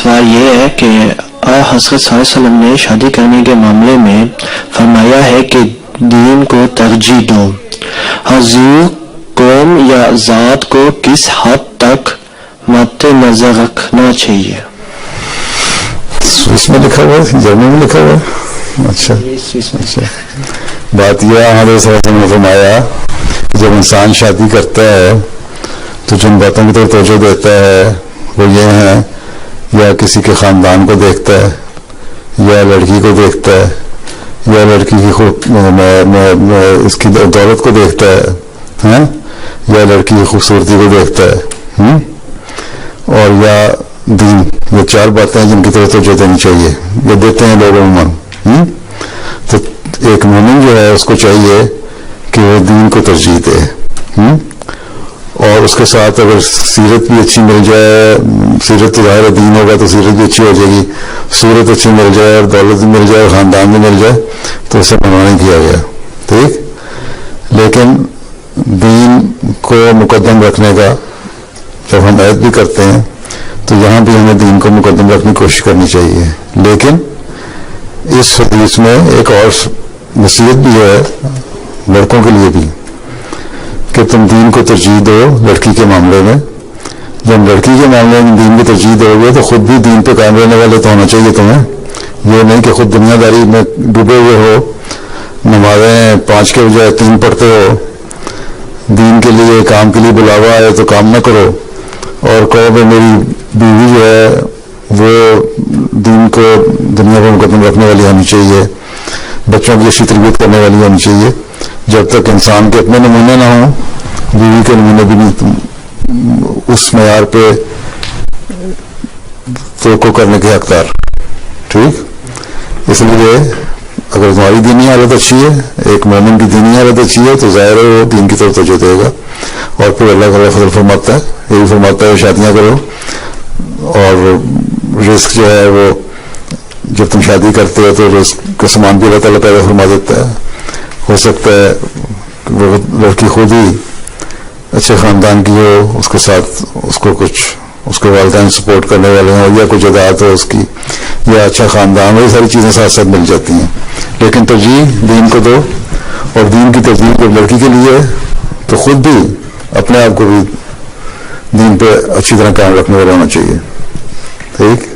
سوال یہ ہے کہ حضرت صلی اللہ علیہ وسلم نے شادی کرنے کے معاملے میں فرمایا ہے کہ دین کو ترجیح دو. حضور قوم یا ذات کو کس حد تک مد نظر رکھنا چاہیے؟ اس میں لکھا ہوا ہے، جرمن میں لکھا ہوا ہے. اچھا بات یہ ہمارے صلی اللہ علیہ وسلم نے فرمایا کہ جب انسان شادی کرتا ہے تو جن باتوں کی طرف توجہ دیتا ہے وہ یہ ہیں، یا کسی کے خاندان کو دیکھتا ہے، یا لڑکی کو دیکھتا ہے، یا لڑکی کی اس کی دولت کو دیکھتا ہے، یا لڑکی کی خوبصورتی کو دیکھتا ہے، اور یا دین. یہ چار باتیں جن کی طرف توجہ دینی چاہیے، یہ دیتے ہیں لوگ عموماً. تو ایک مومن جو ہے اس کو چاہیے کہ وہ دین کو ترجیح دے، اور اس کے ساتھ اگر سیرت بھی اچھی مل جائے، سیرت تو ظاہر دین ہوگا تو سیرت بھی اچھی ہو جائے گی، صورت اچھی مل جائے اور دولت بھی مل جائے اور خاندان بھی مل جائے تو اسے منع نہیں کیا گیا. ٹھیک، لیکن دین کو مقدم رکھنے کا جب ہم عہد بھی کرتے ہیں تو یہاں بھی ہمیں دین کو مقدم رکھنے کی کوشش کرنی چاہیے. لیکن اس حدیث میں ایک اور نصیحت بھی ہے لڑکوں کے لیے بھی کہ تم دین کو ترجیح دو لڑکی کے معاملے میں. جب لڑکی کے معاملے میں دین کی ترجیح دو گے تو خود بھی دین پہ قائم رہنے والے تو ہونا چاہیے تمہیں. یہ نہیں کہ خود دنیا داری میں ڈوبے ہوئے ہو، نمازیں 5 کے بجائے 3 پڑھتے ہو، دین کے لیے کام کے لیے بلاوا آئے تو کام نہ کرو اور کہو کہ میری بیوی جو ہے وہ دین کو دنیا کو مقدم رکھنے والی ہونی چاہیے، بچوں کی اچھی تربیت کرنے والی ہونی چاہیے. جب تک انسان کے اپنے نمونے نہ ہوں، بیوی کے نمونے بھی نہیں اس معیار پہ توقع کرنے کے حقدار. ٹھیک، اس لیے اگر تمہاری دینی حالت اچھی ہے، ایک مومن کی دینی حالت اچھی ہے تو ظاہر ہے وہ دین کی طرف توجہ دے گا. اور پھر اللہ تعالیٰ فضل فرماتا ہے، یہ بھی فرماتا ہے شادیاں کرو، اور رزق جو ہے وہ جب تم شادی کرتے ہو تو رزق کا سامان بھی اللہ تعالیٰ پیدا فرما دیتا ہے. ہو سکتا ہے کہ وہ لڑکی خود ہی اچھے خاندان کی ہو، اس کے ساتھ اس کو کچھ اس کے والدین سپورٹ کرنے والے ہوں، یا کچھ اطاعت ہو اس کی، یا اچھا خاندان ہو. یہ ساری چیزیں ساتھ ساتھ مل جاتی ہیں. لیکن ترجیح دین کو دو، اور دین کی ترجیح جب لڑکی کے لیے تو خود بھی اپنے آپ کو بھی دین پہ اچھی طرح قائم رکھنے والا ہونا چاہیے. ٹھیک.